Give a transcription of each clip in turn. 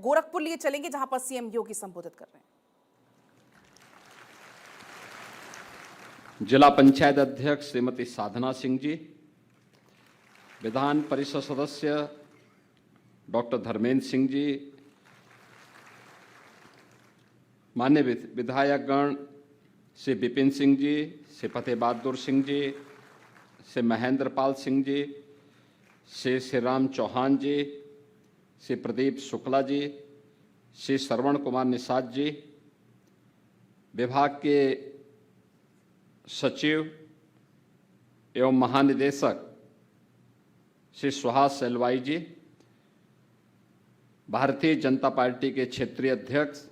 गोरखपुर लिए चलेंगे जहां पर सीएम योगी संबोधित कर रहे हैं। जिला पंचायत अध्यक्ष श्रीमती साधना सिंह जी, विधान परिषद सदस्य डॉक्टर धर्मेंद्र सिंह जी, माननीय विधायकगण श्री विपिन सिंह जी, श्री फतेह बहादुर सिंह जी, श्री महेंद्र पाल सिंह जी, श्री राम चौहान जी, श्री प्रदीप शुक्ला जी, श्री श्रवण कुमार निषाद जी, विभाग के सचिव एवं महानिदेशक श्री सुहास सेलवाई जी, भारतीय जनता पार्टी के क्षेत्रीय अध्यक्ष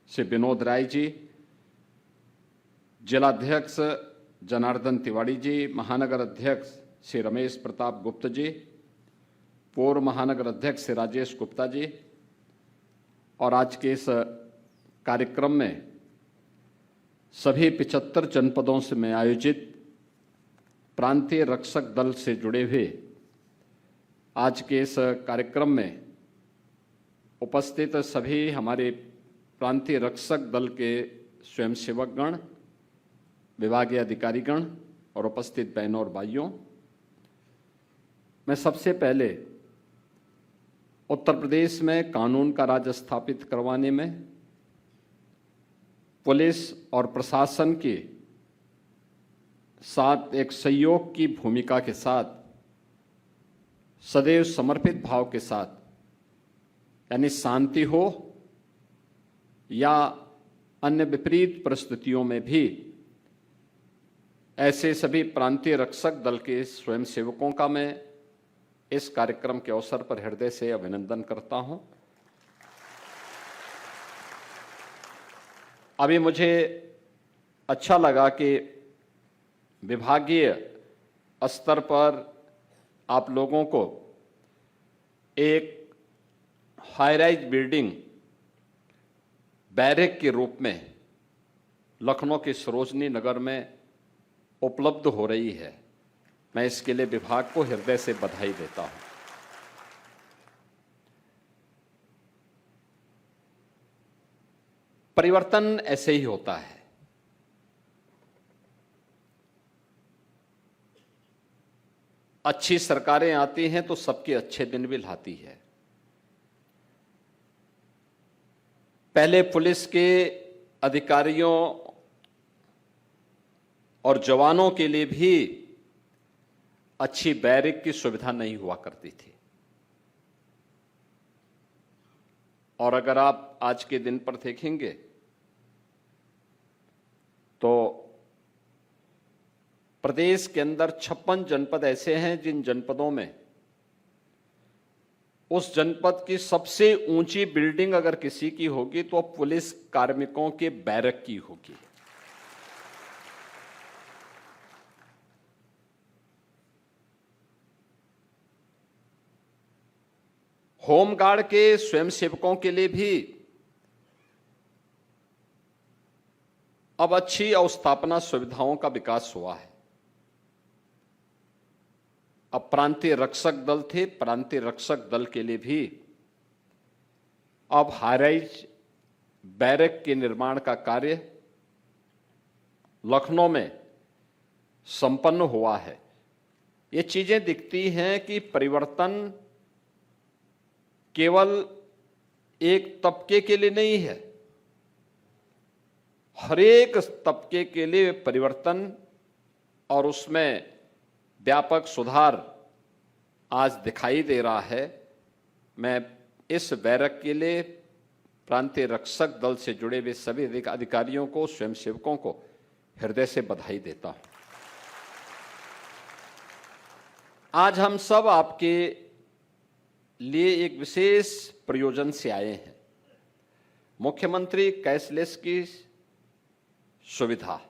श्री विनोद राय जी, जिलाध्यक्ष जनार्दन तिवारी जी, महानगर अध्यक्ष श्री रमेश प्रताप गुप्ता जी, पूर्व महानगर अध्यक्ष श्री राजेश गुप्ता जी, और आज के इस कार्यक्रम में सभी 75 जनपदों से में आयोजित प्रांतीय रक्षक दल से जुड़े हुए आज के इस कार्यक्रम में उपस्थित सभी हमारे प्रांतीय रक्षक दल के स्वयंसेवकगण, विभागीय अधिकारीगण और उपस्थित बहनों और भाइयों, मैं सबसे पहले उत्तर प्रदेश में कानून का राज स्थापित करवाने में पुलिस और प्रशासन के साथ एक सहयोग की भूमिका के साथ सदैव समर्पित भाव के साथ, यानी शांति हो या अन्य विपरीत परिस्थितियों में भी ऐसे सभी प्रांतीय रक्षक दल के स्वयंसेवकों का मैं इस कार्यक्रम के अवसर पर हृदय से अभिनंदन करता हूं। अभी मुझे अच्छा लगा कि विभागीय स्तर पर आप लोगों को एक हाई-राइज बिल्डिंग बैरक के रूप में लखनऊ के सरोजनी नगर में उपलब्ध हो रही है। मैं इसके लिए विभाग को हृदय से बधाई देता हूं। परिवर्तन ऐसे ही होता है। अच्छी सरकारें आती हैं तो सबके अच्छे दिन भी लाती है। पहले पुलिस के अधिकारियों और जवानों के लिए भी अच्छी बैरक की सुविधा नहीं हुआ करती थी, और अगर आप आज के दिन पर देखेंगे तो प्रदेश के अंदर 56 जनपद ऐसे हैं जिन जनपदों में उस जनपद की सबसे ऊंची बिल्डिंग अगर किसी की होगी तो पुलिस कार्मिकों के बैरक की होगी। होमगार्ड के स्वयंसेवकों के लिए भी अब अच्छी अवस्थापना सुविधाओं का विकास हुआ है। अब प्रांतीय रक्षक दल थे, प्रांतीय रक्षक दल के लिए भी अब हाई-राइज बैरक के निर्माण का कार्य लखनऊ में संपन्न हुआ है। ये चीजें दिखती हैं कि परिवर्तन केवल एक तबके के लिए नहीं है, हर एक तबके के लिए परिवर्तन और उसमें व्यापक सुधार आज दिखाई दे रहा है। मैं इस बैरक के लिए प्रांतीय रक्षक दल से जुड़े हुए सभी अधिकारियों को, स्वयंसेवकों को हृदय से बधाई देता हूं। आज हम सब आपके लिए एक विशेष प्रयोजन से आए हैं। मुख्यमंत्री कैशलेस की सुविधा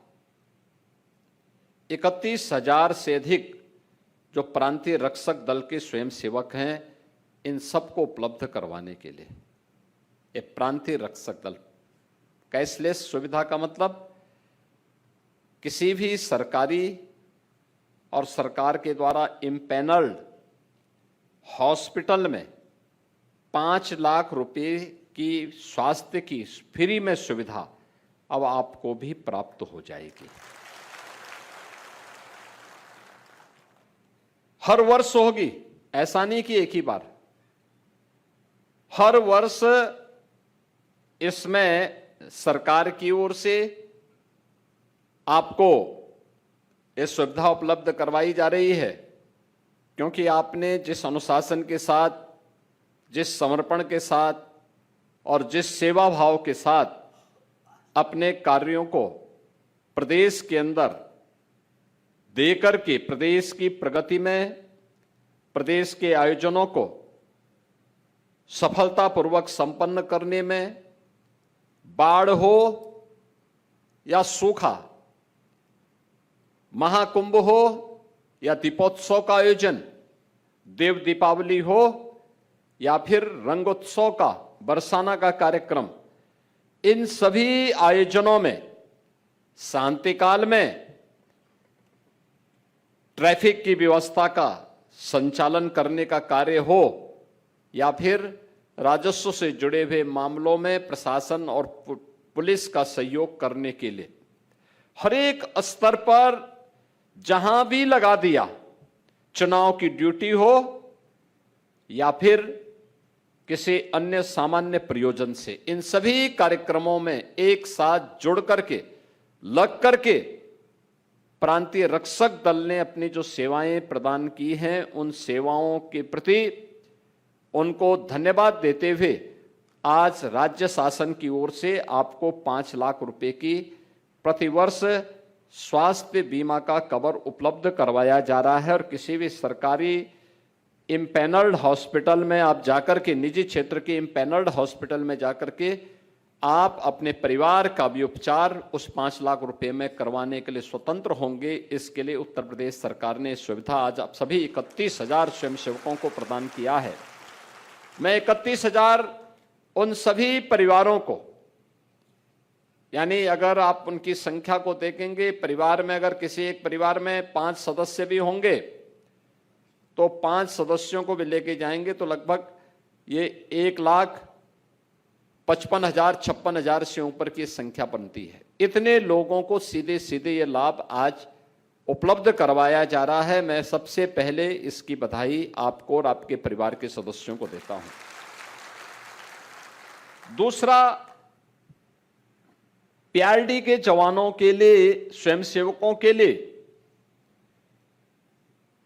31,000 से अधिक जो प्रांतीय रक्षक दल के स्वयंसेवक हैं, इन सबको उपलब्ध करवाने के लिए ये प्रांतीय रक्षक दल कैशलेस सुविधा का मतलब किसी भी सरकारी और सरकार के द्वारा इम्पैनल्ड हॉस्पिटल में 5 लाख रुपए की स्वास्थ्य की फ्री में सुविधा अब आपको भी प्राप्त हो जाएगी। हर वर्ष होगी, ऐसा नहीं कि एक ही बार, हर वर्ष इसमें सरकार की ओर से आपको ये सुविधा उपलब्ध करवाई जा रही है, क्योंकि आपने जिस अनुशासन के साथ, जिस समर्पण के साथ और जिस सेवा भाव के साथ अपने कार्यों को प्रदेश के अंदर देकर के प्रदेश की प्रगति में, प्रदेश के आयोजनों को सफलतापूर्वक संपन्न करने में, बाढ़ हो या सूखा, महाकुंभ हो या दीपोत्सव का आयोजन, देव दीपावली हो या फिर रंगोत्सव का बरसाना का कार्यक्रम, इन सभी आयोजनों में शांति काल में ट्रैफिक की व्यवस्था का संचालन करने का कार्य हो या फिर राजस्व से जुड़े हुए मामलों में प्रशासन और पुलिस का सहयोग करने के लिए हर एक स्तर पर जहां भी लगा दिया, चुनाव की ड्यूटी हो या फिर किसी अन्य सामान्य प्रयोजन से, इन सभी कार्यक्रमों में एक साथ जुड़ करके, लग करके प्रांतीय रक्षक दल ने अपनी जो सेवाएं प्रदान की हैं, उन सेवाओं के प्रति उनको धन्यवाद देते हुए आज राज्य शासन की ओर से आपको 5 लाख रुपए की प्रतिवर्ष स्वास्थ्य बीमा का कवर उपलब्ध करवाया जा रहा है। और किसी भी सरकारी इम्पैनल्ड हॉस्पिटल में आप जाकर के, निजी क्षेत्र के इम्पैनल्ड हॉस्पिटल में जाकर के आप अपने परिवार का भी उपचार उस 5 लाख रुपए में करवाने के लिए स्वतंत्र होंगे। इसके लिए उत्तर प्रदेश सरकार ने सुविधा आज आप सभी 31,000 स्वयंसेवकों को प्रदान किया है। मैं 31,000 उन सभी परिवारों को, यानी अगर आप उनकी संख्या को देखेंगे, परिवार में अगर किसी एक परिवार में 5 सदस्य भी होंगे तो 5 सदस्यों को भी लेके जाएंगे तो लगभग ये 1,55,000 से ऊपर की संख्या बनती है। इतने लोगों को सीधे सीधे ये लाभ आज उपलब्ध करवाया जा रहा है। मैं सबसे पहले इसकी बधाई आपको और आपके परिवार के सदस्यों को देता हूं। दूसरा, पीआरडी के जवानों के लिए, स्वयंसेवकों के लिए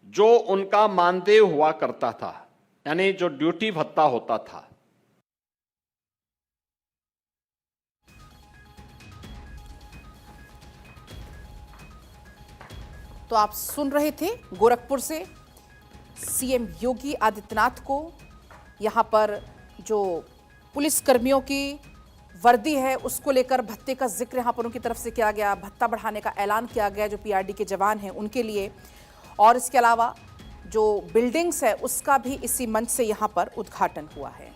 जो उनका मानदेय हुआ करता था, यानी जो ड्यूटी भत्ता होता था, तो आप सुन रहे थे गोरखपुर से सीएम योगी आदित्यनाथ को। यहां पर जो पुलिस कर्मियों की वर्दी है उसको लेकर भत्ते का जिक्र यहां पर उनकी तरफ से किया गया, भत्ता बढ़ाने का ऐलान किया गया जो पीआरडी के जवान हैं उनके लिए। और इसके अलावा जो बिल्डिंग्स है उसका भी इसी मंच से यहां पर उद्घाटन हुआ है।